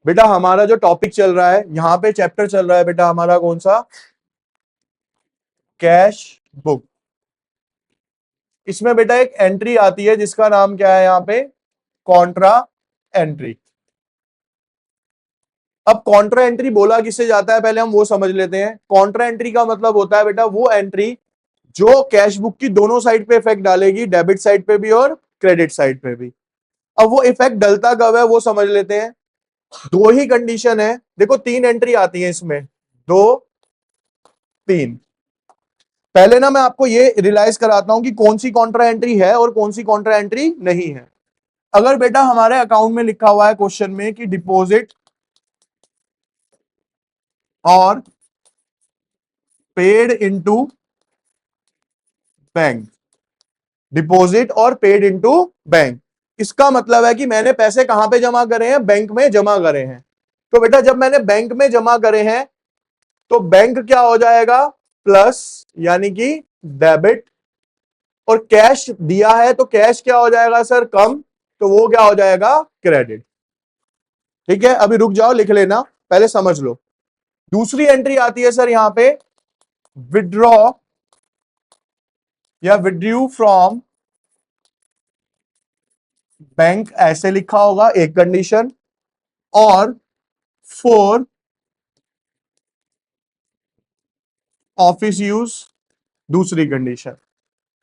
बेटा हमारा जो टॉपिक चल रहा है यहाँ पे, चैप्टर चल रहा है बेटा हमारा कौन सा, कैश बुक। इसमें बेटा एक एंट्री आती है जिसका नाम क्या है यहाँ पे, कॉन्ट्रा एंट्री। अब कॉन्ट्रा एंट्री बोला किससे जाता है पहले हम वो समझ लेते हैं। कॉन्ट्रा एंट्री का मतलब होता है बेटा वो एंट्री जो कैश बुक की दोनों साइड पे इफेक्ट डालेगी, डेबिट साइड पे भी और क्रेडिट साइड पे भी। अब वो इफेक्ट डलता कब है वो समझ लेते हैं। दो ही कंडीशन है, देखो तीन एंट्री आती है इसमें, दो तीन। पहले ना मैं आपको ये रियलाइज कराता हूं कि कौन सी कॉन्ट्रा एंट्री है और कौन सी कॉन्ट्रा एंट्री नहीं है। अगर बेटा हमारे अकाउंट में लिखा हुआ है क्वेश्चन में कि डिपॉजिट और पेड इनटू बैंक, डिपॉजिट और पेड इनटू बैंक, इसका मतलब है कि मैंने पैसे कहां पे जमा करे हैं, बैंक में जमा करे हैं। तो बेटा जब मैंने बैंक में जमा करे हैं तो बैंक क्या हो जाएगा, प्लस यानी कि डेबिट, और कैश दिया है तो कैश क्या हो जाएगा सर, कम, तो वो क्या हो जाएगा, क्रेडिट। ठीक है, अभी रुक जाओ लिख लेना, पहले समझ लो। दूसरी एंट्री आती है सर यहां पे, विड्रॉ या विड्रू फ्रॉम बैंक, ऐसे लिखा होगा एक कंडीशन, और फॉर ऑफिस यूज दूसरी कंडीशन।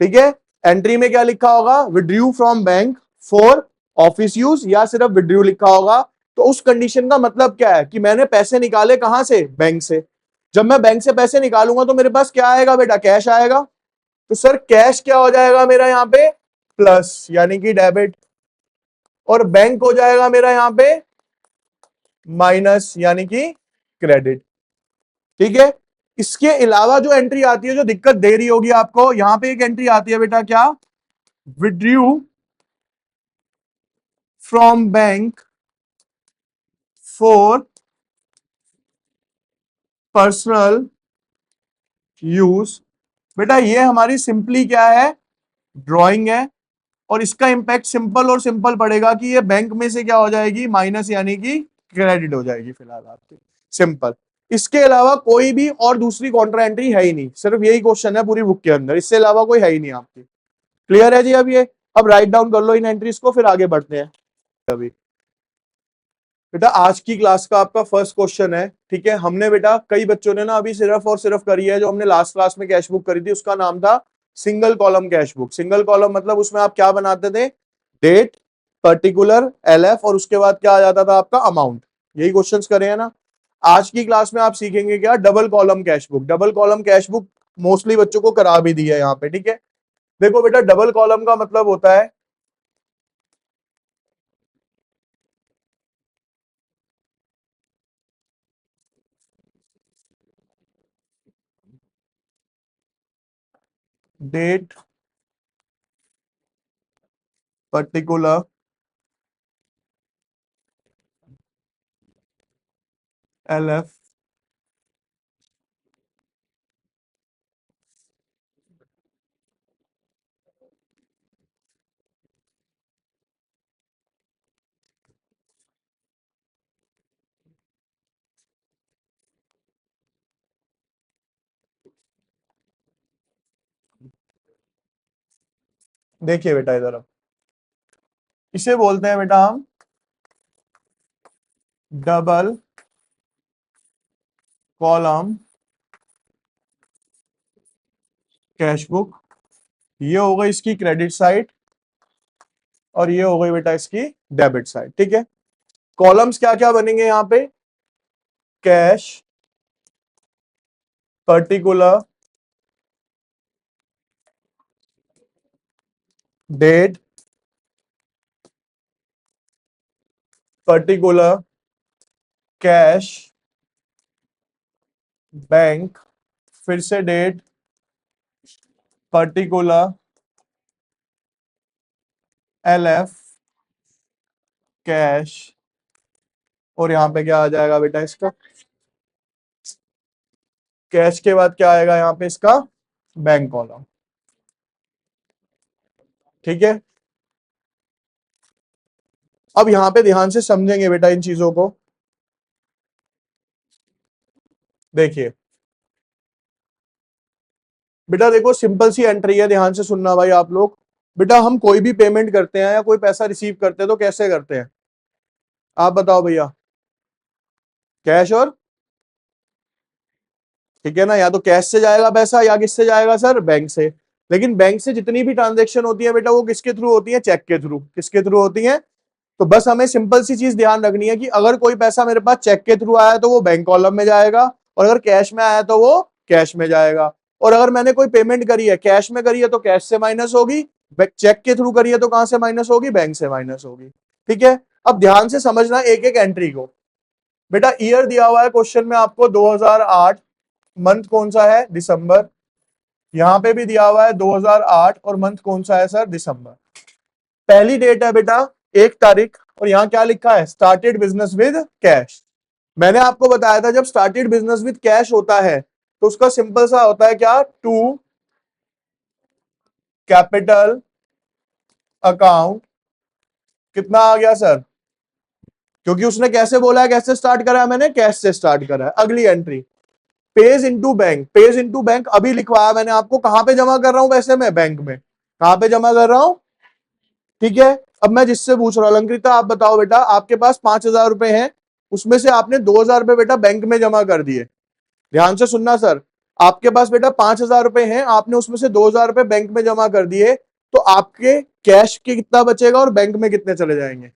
ठीक है, एंट्री में क्या लिखा होगा, withdrew from bank for office use, या सिर्फ विड्रू लिखा होगा। तो उस कंडीशन का मतलब क्या है कि मैंने पैसे निकाले कहां से, बैंक से। जब मैं बैंक से पैसे निकालूंगा तो मेरे पास क्या आएगा बेटा, कैश आएगा। तो सर कैश क्या हो जाएगा मेरा यहाँ पे, प्लस यानी कि डेबिट, और बैंक हो जाएगा मेरा यहाँ पे माइनस यानी कि क्रेडिट। ठीक है, इसके अलावा जो एंट्री आती है जो दिक्कत दे रही होगी आपको, यहां पे एक एंट्री आती है बेटा क्या, withdrew from bank for personal use. बेटा ये हमारी सिंपली क्या है, ड्राइंग है, और इसका इंपैक्ट सिंपल और सिंपल पड़ेगा कि ये बैंक में से क्या हो जाएगी, माइनस यानी कि क्रेडिट हो जाएगी फिलहाल आपके, सिंपल। इसके अलावा कोई भी और दूसरी कॉन्ट्रा एंट्री है ही नहीं, सिर्फ यही क्वेश्चन है पूरी बुक के अंदर, इससे अलावा कोई है ही नहीं आपकी। क्लियर है जी। अब ये अब राइट डाउन कर लो इन एंट्रीज को, फिर आगे बढ़ते हैं। अभी बेटा आज की क्लास का आपका फर्स्ट क्वेश्चन है। ठीक है, हमने बेटा कई बच्चों ने ना अभी सिर्फ और सिर्फ करी है, जो हमने लास्ट क्लास में कैश बुक करी थी उसका नाम था single column cash book. Single column मतलब उसमें आप क्या बनाते थे, डेट, पर्टिकुलर, एलएफ, और उसके बाद क्या आ जाता था आपका अमाउंट। यही क्वेश्चंस करे हैं ना। आज की क्लास में आप सीखेंगे क्या, double column cash book. Double column cash book mostly बच्चों को करा भी दी है यहाँ पे। ठीक है, देखो बेटा डबल कॉलम का मतलब होता है, डेट, पर्टिकुलर, एलएफ, देखिए बेटा इधर, अब इसे बोलते हैं बेटा हम डबल कॉलम कैश बुक। ये हो गई इसकी क्रेडिट साइड, और ये हो गई बेटा इसकी डेबिट साइड। ठीक है, कॉलम्स क्या क्या बनेंगे यहाँ पे, cash, particular, date, particular, cash, bank, फिर से डेट, पर्टिकुलर, एलएफ, कैश, और यहां पे क्या आ जाएगा बेटा इसका, कैश के बाद क्या आएगा यहाँ पे इसका बैंक कॉलम। ठीक है, अब यहां पे ध्यान से समझेंगे बेटा इन चीजों को। देखिए बेटा, देखो सिंपल सी एंट्री है, ध्यान से सुनना भाई आप लोग। बेटा हम कोई भी पेमेंट करते हैं या कोई पैसा रिसीव करते हैं तो कैसे करते हैं, आप बताओ भैया। कैश और, ठीक है ना, या तो कैश से जाएगा पैसा या किससे जाएगा सर, बैंक से। लेकिन बैंक से जितनी भी ट्रांजेक्शन होती है बेटा वो किसके थ्रू होती है, चेक के थ्रू। किसके थ्रू होती है, तो बस हमें सिंपल सी चीज ध्यान रखनी है कि अगर कोई पैसा मेरे पास चेक के थ्रू आया तो वो बैंक कॉलम में जाएगा, और अगर कैश में आया तो वो कैश में जाएगा। और अगर मैंने कोई पेमेंट करी है कैश में करी है तो कैश से माइनस होगी, चेक के थ्रू करी है तो कहां से माइनस होगी, बैंक से माइनस होगी। ठीक है, अब ध्यान से समझना एक एक एंट्री को। बेटा ईयर दिया हुआ है क्वेश्चन में आपको 2008, मंथ कौन सा है, दिसंबर। यहां पे भी दिया हुआ है 2008 और मंथ कौन सा है सर, दिसंबर। पहली डेट है बेटा 1 तारीख, और यहां क्या लिखा है, स्टार्टेड बिजनेस विद कैश। मैंने आपको बताया था जब स्टार्टेड बिजनेस विद कैश होता है तो उसका सिंपल सा होता है क्या, टू कैपिटल अकाउंट। कितना आ गया सर, क्योंकि उसने कैसे बोला है, कैसे स्टार्ट करा है, मैंने कैश से स्टार्ट करा है। अगली entry page into bank. Page into bank अभी लिखवाया मैंने आपको, कहां पे जमा कर रहा हूं वैसे, मैं बैंक में। कहां पे जमा कर रहा हूं, ठीक है। अब मैं जिससे पूछ रहा हूं, अलंकृता आप बताओ बेटा, आपके पास 5,000 रुपए हैं, उसमें से आपने 2,000 रुपए बेटा बैंक में जमा कर दिए। ध्यान से सुनना सर, आपके पास बेटा 5,000 रुपए हैं, आपने उसमें से 2,000 रुपए बैंक में जमा कर दिए, तो आपके कैश के कितना बचेगा और बैंक में कितने चले जाएंगे,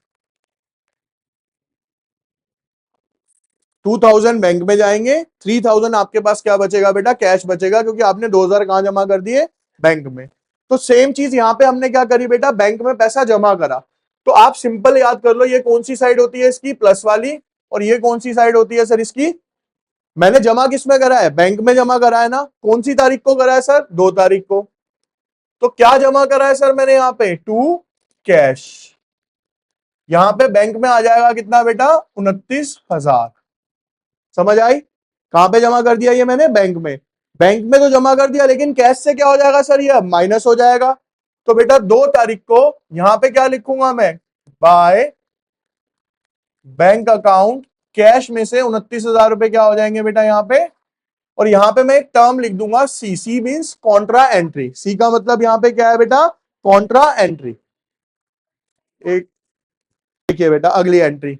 2,000 बैंक में जाएंगे, 3,000 आपके पास क्या बचेगा बेटा, कैश बचेगा, क्योंकि आपने 2,000 कहां जमा कर दिए, बैंक में। तो सेम चीज यहां पे हमने क्या करी बेटा, बैंक में पैसा जमा करा। तो आप सिंपल याद कर लो, ये कौन सी साइड होती है इसकी, प्लस वाली, और ये कौन सी साइड होती है सर इसकी, मैंने जमा किस में करा है, बैंक में जमा करा है ना। कौन सी तारीख को करा है सर, 2 तारीख को। तो क्या जमा करा है सर मैंने यहाँ पे, टू कैश। यहां पे बैंक में आ जाएगा कितना बेटा, 29,000। समझ आई, कहां पे जमा कर दिया ये मैंने, बैंक में। बैंक में तो जमा कर दिया, लेकिन कैश से क्या हो जाएगा सर, ये माइनस हो जाएगा। तो बेटा 2 तारीख को यहां पे क्या लिखूंगा मैं, बाय बैंक अकाउंट कैश में से 29,000 रुपए क्या हो जाएंगे बेटा यहाँ पे। और यहां पे मैं एक टर्म लिख दूंगा सी, सी मीन्स कॉन्ट्रा एंट्री। सी का मतलब यहां पे क्या है बेटा, कॉन्ट्रा एंट्री। एक देखिए बेटा अगली entry,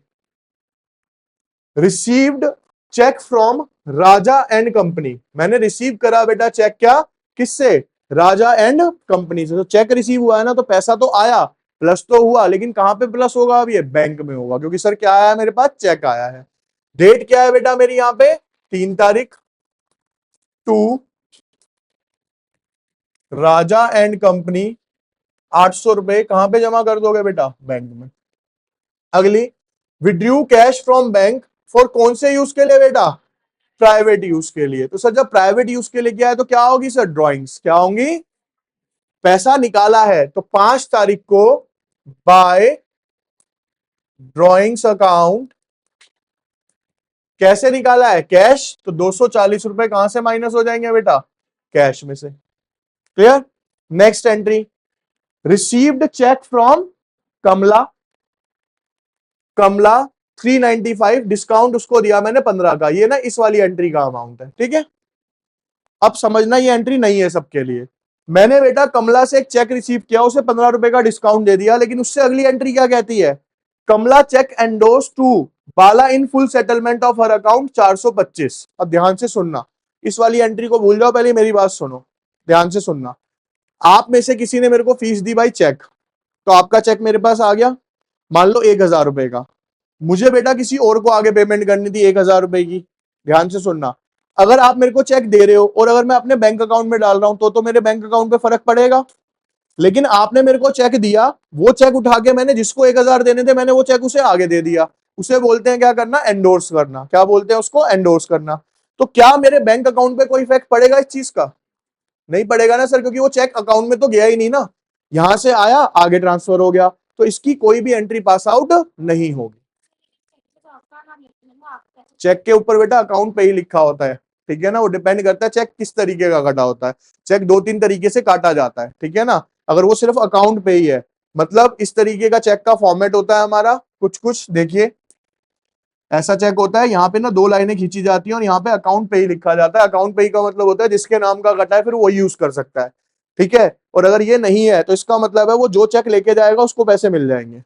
received cheque from Raja and company. मैंने रिसीव करा बेटा चेक, क्या, किससे, राजा एंड कंपनी से। तो चेक रिसीव हुआ है ना, तो पैसा तो आया, प्लस तो हुआ, लेकिन कहां पे प्लस होगा, अब ये बैंक में होगा, क्योंकि सर क्या आया मेरे पास, चेक आया है। डेट क्या है बेटा मेरी यहाँ पे, 3 तारीख, टू राजा एंड कंपनी, 800 रुपए कहां पे जमा कर दोगे बेटा, बैंक में। अगली, withdrew cash from bank for कौन से यूज के लिए बेटा, प्राइवेट यूज के लिए। तो सर जब प्राइवेट यूज के लिए किया है तो क्या होगी सर, ड्रॉइंग्स क्या होंगी, पैसा निकाला है तो 5 तारीख को बाय ड्रॉइंग्स अकाउंट। कैसे निकाला है, कैश, तो 240 रुपए कहां से माइनस हो जाएंगे बेटा, कैश में से। Clear. Next entry, received cheque from Kamala. Kamala 395, discount उसको दिया मैंने 15 का, ये ना इस वाली एंट्री का अमाउंट है। ठीक है, अब समझना ये एंट्री नहीं है सबके लिए। मैंने बेटा कमला से एक चेक रिसीव किया, उसे 15 रुपए का डिस्काउंट दे दिया, लेकिन उससे अगली एंट्री क्या कहती है, Kamala check endorsed to Bala in full settlement of her account 425। अब ध्यान से सुनना, इस वाली एंट्री को भूल जाओ, पहले मेरी बात सुनो, ध्यान से सुनना। आप में से किसी ने मेरे को फीस दी भाई चेक, तो आपका चेक मेरे पास आ गया, मान लो 1,000 रुपए का। मुझे बेटा किसी और को आगे पेमेंट करनी थी 1,000 रुपए की। ध्यान से सुनना, अगर आप मेरे को चेक दे रहे हो और अगर मैं अपने बैंक अकाउंट में डाल रहा हूं तो मेरे बैंक अकाउंट पे फर्क पड़ेगा। लेकिन आपने मेरे को चेक दिया, वो चेक उठा के मैंने जिसको 1,000 देने थे मैंने वो चेक उसे आगे दे दिया। उसे बोलते हैं क्या करना, एंडोर्स करना। क्या बोलते हैं उसको, एंडोर्स करना। तो क्या मेरे बैंक अकाउंट पे कोई इफेक्ट पड़ेगा इस चीज का, नहीं पड़ेगा ना सर, क्योंकि वो चेक अकाउंट में तो गया ही नहीं ना, यहां से आया आगे ट्रांसफर हो गया, तो इसकी कोई भी एंट्री पास आउट नहीं होगी। चेक के ऊपर बेटा अकाउंट पे ही लिखा होता है, ठीक है ना, वो डिपेंड करता है चेक किस तरीके का कटा होता है। चेक 2-3 तरीके से काटा जाता है, ठीक है ना। अगर वो सिर्फ अकाउंट पे ही है, मतलब इस तरीके का चेक का फॉर्मेट होता है हमारा, कुछ कुछ देखिए, ऐसा चेक होता है, यहाँ पे ना 2 लाइनें खींची जाती हैं और यहाँ पे अकाउंट पे ही लिखा जाता है। अकाउंट पे ही का मतलब होता है जिसके नाम का कटा है फिर वो यूज कर सकता है, ठीक है। और अगर ये नहीं है तो इसका मतलब है वो जो चेक लेके जाएगा उसको पैसे मिल जाएंगे।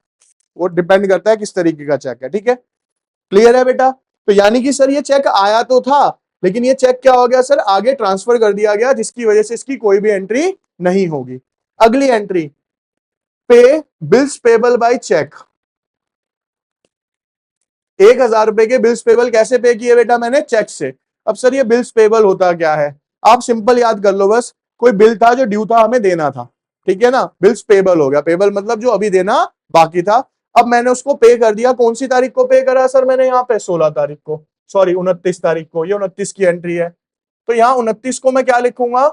वो डिपेंड करता है किस तरीके का चेक है, ठीक है। क्लियर है बेटा? तो यानी कि सर ये चेक आया तो था, लेकिन ये चेक क्या हो गया सर, आगे ट्रांसफर कर दिया गया, जिसकी वजह से इसकी कोई भी एंट्री नहीं होगी। अगली एंट्री, पे बिल्स पेबल बाय चेक। 1,000 रुपए के बिल्स पेबल कैसे पे किए बेटा मैंने? चेक से। अब सर ये बिल्स पेबल होता क्या है? आप सिंपल याद कर लो बस, कोई बिल था जो ड्यू था, हमें देना था, ठीक है ना, बिल्स पेबल हो गया। पेबल मतलब जो अभी देना बाकी था। अब मैंने उसको पे कर दिया। कौन सी तारीख को पे करा सर मैंने? यहाँ पे 16 तारीख को, सॉरी 29 तारीख को। ये 29 की एंट्री है, तो यहाँ 29 को मैं क्या लिखूंगा?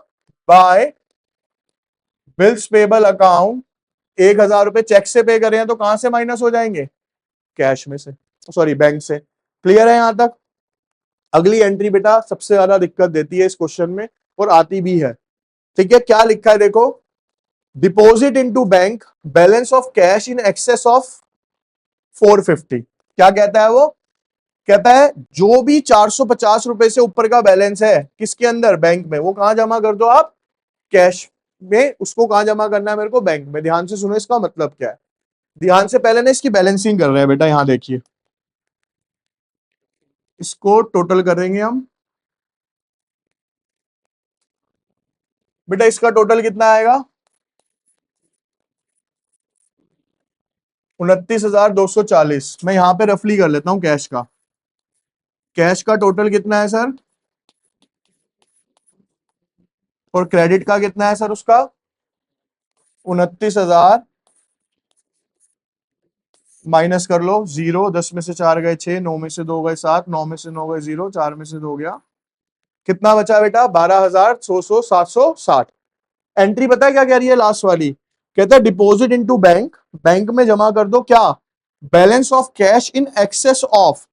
Bye bills payable account. 1,000 रुपए चेक से पे करे हैं तो कहां से माइनस हो जाएंगे? कैश में से, सॉरी बैंक से। क्लियर है यहां तक? अगली एंट्री बेटा सबसे ज्यादा दिक्कत देती है इस क्वेश्चन में, और आती भी है, ठीक है। क्या लिखा है देखो, deposit into bank balance of cash in excess of 450। क्या कहता है वो? कहता है जो भी 450 रुपए से ऊपर का बैलेंस है किसके अंदर? बैंक में। वो कहां जमा कर दो आप? कैश में। उसको कहां जमा करना है मेरे को? बैंक में। ध्यान से सुनो इसका मतलब क्या है। ध्यान से, पहले ना इसकी बैलेंसिंग कर रहे हैं बेटा, यहां देखिए, इसको टोटल करेंगे हम। बेटा इसका टोटल कितना आएगा? 29,240। मैं यहां पे रफली कर लेता हूं कैश का। कैश का टोटल कितना है सर? और क्रेडिट का कितना है सर उसका? 29,000 माइनस कर लो जीरो। 10 में से 4 गए 6, 9 में से 2 गए 7, 9 में से 9 गए 0, 4 में से 2 गया। कितना बचा बेटा? 12,600 760। एंट्री पता है क्या कह रही है लास्ट वाली? कहता है डिपॉजिट इनटू बैंक, बैंक में जमा कर दो क्या? Balance of cash in excess of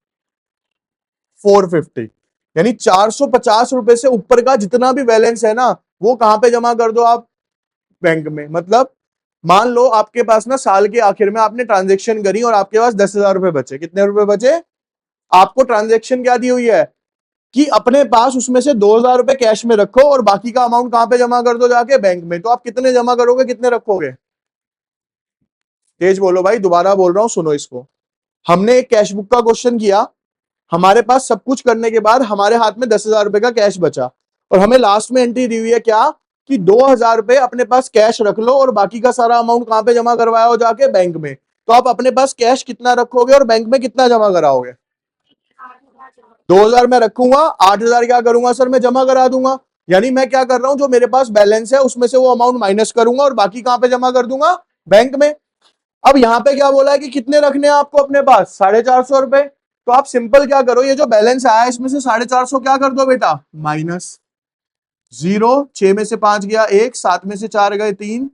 450। यानी 450 रुपए से ऊपर का जितना भी बैलेंस है ना, वो कहां पे जमा कर दो आप? बैंक में। मतलब मान लो आपके पास ना साल के आखिर में आपने ट्रांजेक्शन करी और आपके पास 10,000 रुपए बचे। कितने रुपए बचे? आपको ट्रांजेक्शन क्या दी हुई है कि अपने पास उसमें से 2,000 रुपए कैश में रखो और बाकी का अमाउंट कहां पे जमा कर दो? जाके बैंक में। तो आप कितने जमा करोगे, कितने रखोगे? तेज बोलो भाई, दोबारा बोल रहा हूं सुनो इसको। हमने एक कैश बुक का क्वेश्चन किया, हमारे पास सब कुछ करने के बाद हमारे हाथ में 10,000 रुपए का कैश बचा, और हमें लास्ट में एंट्री दी हुई है क्या कि 2,000 रुपए अपने पास कैश रख लो और बाकी का सारा अमाउंट कहां पे जमा करवाया हो? जाके बैंक में। तो आप अपने पास कैश कितना रखोगे और बैंक में कितना जमा कराओगे? 2,000 मैं रखूंगा, 8,000 क्या करूंगा सर मैं? जमा करा दूंगा। यानी मैं क्या कर रहा हूं, जो मेरे पास बैलेंस है उसमें से वो अमाउंट माइनस करूंगा और बाकी कहां पे जमा कर दूंगा? बैंक में। अब यहां पे क्या बोला है कि कितने रखने हैं आपको अपने पास? 450 रुपए। तो आप सिंपल क्या करो, ये जो बैलेंस आया इसमें से 450 क्या कर दो बेटा? Minus zero. 6 में से 5 गया 1, 7 में से 4 गए 3,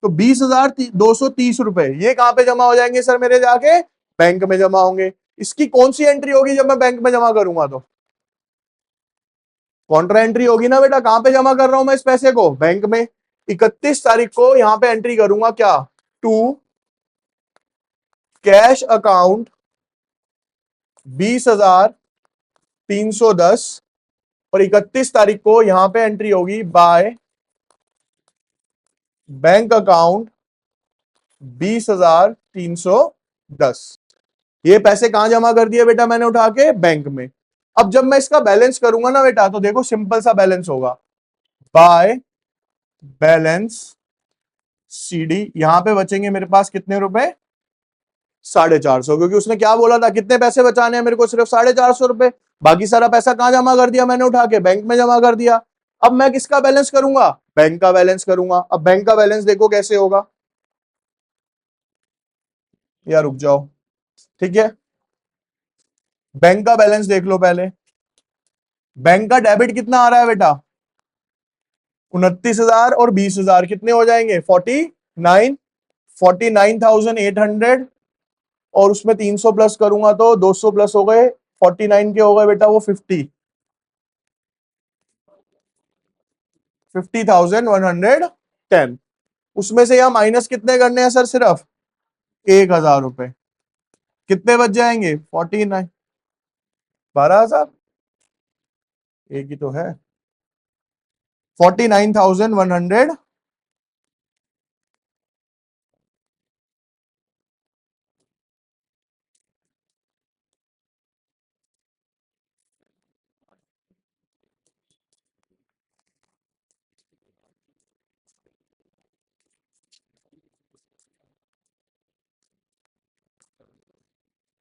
तो 20,230 रुपए ये कहां पे जमा हो जाएंगे सर मेरे? जाके बैंक में जमा होंगे। इसकी कौन सी एंट्री होगी जब मैं बैंक में जमा करूंगा? तो कॉन्ट्रा एंट्री होगी ना बेटा। कहां पे जमा कर रहा हूं मैं इस पैसे को? बैंक में। 31 तारीख को यहां पे एंट्री करूंगा क्या? To cash account 20,310। और 31 तारीख को यहां पे एंट्री होगी बाय बैंक अकाउंट 20,310। ये पैसे कहां जमा कर दिए बेटा मैंने? उठा के बैंक में। अब जब मैं इसका बैलेंस करूंगा ना बेटा, तो देखो सिंपल सा बैलेंस होगा, बाय बैलेंस सीडी। यहां पे बचेंगे मेरे पास कितने रुपए? 450, क्योंकि उसने क्या बोला था, कितने पैसे बचाने हैं मेरे को? सिर्फ 450 रुपए। बाकी सारा पैसा कहां जमा कर दिया मैंने? उठा के बैंक में जमा कर दिया। अब मैं किसका बैलेंस करूंगा? बैंक का बैलेंस करूंगा। अब बैंक का बैलेंस देखो कैसे होगा, या रुक जाओ, ठीक है। बैंक का बैलेंस देख लो पहले। बैंक का डेबिट कितना आ रहा है बेटा? 29,000 और 20,000 कितने हो जाएंगे? 49, 49,800। और उसमें 300 प्लस करूंगा तो 200 प्लस हो गए, 49 के हो गए बेटा वो 50,110। उसमें से यहां माइनस कितने करने हैं सर? सिर्फ 1,000 रुपए। कितने बच जाएंगे? 49। 12,000, एक ही तो है। 49,100,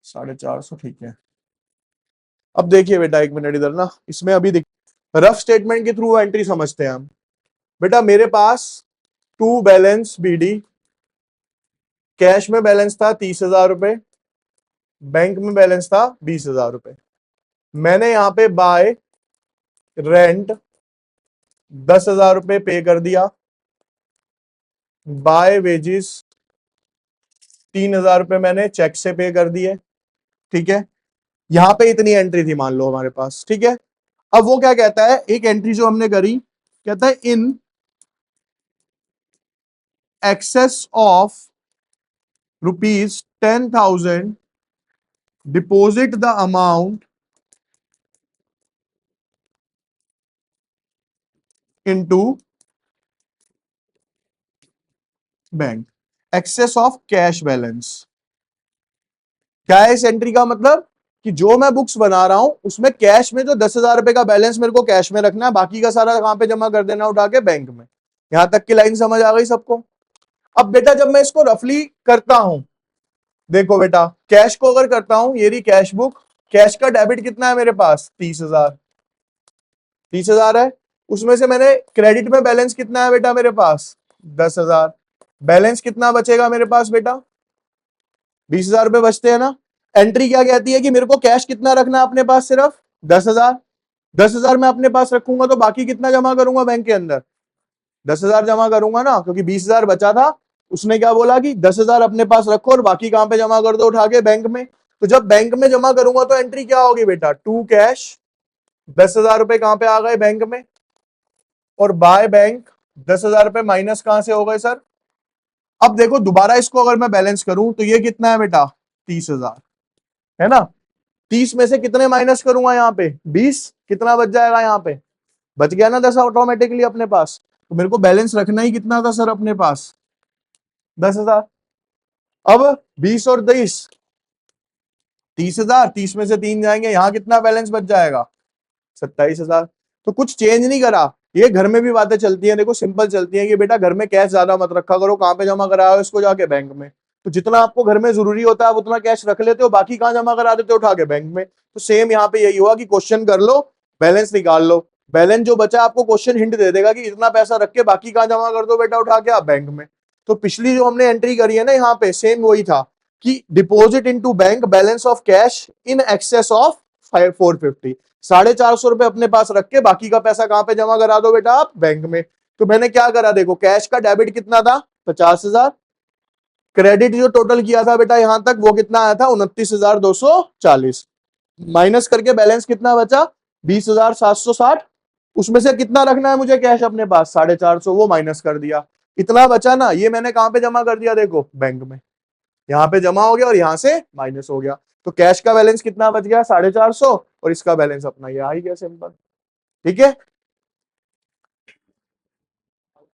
$450, ठीक है। अब देखिए बेटा, एक मिनट इधर ना, इसमें अभी रफ स्टेटमेंट के थ्रू एंट्री समझते हैं हम। बेटा मेरे पास टू बैलेंस बीडी, कैश में बैलेंस था 30,000 रुपए, बैंक में बैलेंस था 20,000 रुपए। मैंने यहां पे बाय रेंट 10,000 रुपए पे कर दिया, बाय वेजिस 3,000 रुपए मैंने चेक से पे कर दिए, ठीक है। यहां पे इतनी एंट्री थी मान लो हमारे पास, ठीक है। अब वो क्या कहता है, एक एंट्री जो हमने करी, कहता है in excess of ₹10,000 deposit the amount into bank, excess of cash balance. क्या है इस एंट्री का मतलब, कि जो मैं बुक्स बना रहा हूं उसमें कैश में जो 10,000 रुपए का बैलेंस मेरे को कैश में रखना है, बाकी का सारा कहां पे जमा कर देना, उठा के बैंक में। यहां तक की लाइन समझ आ गई सबको। अब बेटा जब मैं इसको रफली करता हूं, देखो बेटा कैश को अगर करता हूं, ये रही कैश बुक, कैश का डेबिट कितना है मेरे पास, 30,000, 30,000 है। उसमें से मैंने क्रेडिट में बैलेंस कितना है बेटा मेरे पास, 10,000। बैलेंस कितना बचेगा मेरे पास बेटा, 20,000 रुपए बचते हैं ना। एंट्री क्या कहती है कि मेरे को कैश कितना रखना है अपने पास, सिर्फ 10,000। 10,000 मैं अपने पास रखूंगा तो बाकी कितना जमा करूंगा बैंक के अंदर, 10,000 जमा करूंगा ना, क्योंकि 20,000 बचा था। उसने क्या बोला कि 10,000 अपने पास रखो और बाकी कहां पे जमा कर दो, उठा के बैंक में। तो जब बैंक में जमा करूंगा तो एंट्री क्या होगी बेटा, टू कैश, 10,000 रुपए कहां पे आ गए, बैंक में। और बाय बैंक 10,000 रुपए माइनस कहां से हो गए सर। अब देखो दोबारा इसको अगर मैं बैलेंस करूं तो ये कितना है बेटा, 30,000 है ना। 30 में से कितने माइनस करूंगा यहाँ पे, 20, कितना बच जाएगा यहाँ पे, बच गया ना 10 ऑटोमेटिकली अपने पास। तो मेरे को बैलेंस रखना ही कितना था सर अपने पास, 10,000। अब 20 और 20, 30,000, 30 में से 3 जाएंगे, यहां कितना बैलेंस बच जाएगा, 27,000। तो कुछ चेंज नहीं करा। ये घर में भी बातें चलती हैं, देखो सिंपल चलती हैं कि बेटा घर में कैश ज्यादा मत रखा करो, कहां पे जमा कराया हो इसको, जाके बैंक में। तो जितना आपको घर में जरूरी होता है आप उतना कैश रख लेते हो, बाकी कहां जमा करा देते हो, उठा के बैंक में। तो सेम यहाँ पे यही हुआ कि क्वेश्चन कर लो, बैलेंस निकाल लो, बैलेंस जो बचा आपको क्वेश्चन हिंट दे देगा कि इतना पैसा रख के बाकी कहां जमा कर दो बेटा, उठा के आप बैंक में। तो पिछली जो हमने एंट्री करी है ना यहाँ पे, सेम वही था कि deposit into bank balance of cash in excess of 450, 450 रुपए अपने पास रख के बाकी का पैसा कहां पे जमा करा दो बेटा, आप बैंक में। तो मैंने क्या करा, देखो कैश का डेबिट कितना था, 50,000, क्रेडिट जो टोटल किया था बेटा यहां तक वो कितना आया था, 29,240, माइनस करके बैलेंस कितना बचा, 20,760। उसमें से कितना रखना है मुझे कैश अपने पास, 450, वो माइनस कर दिया। इतना बचा ना, ये मैंने कहां पे जमा कर दिया, देखो बैंक में। यहाँ पे जमा हो गया और यहां से माइनस हो गया। तो कैश का बैलेंस कितना बच गया, 450, और इसका बैलेंस अपना ये आ ही गया, सिंपल। ठीक है।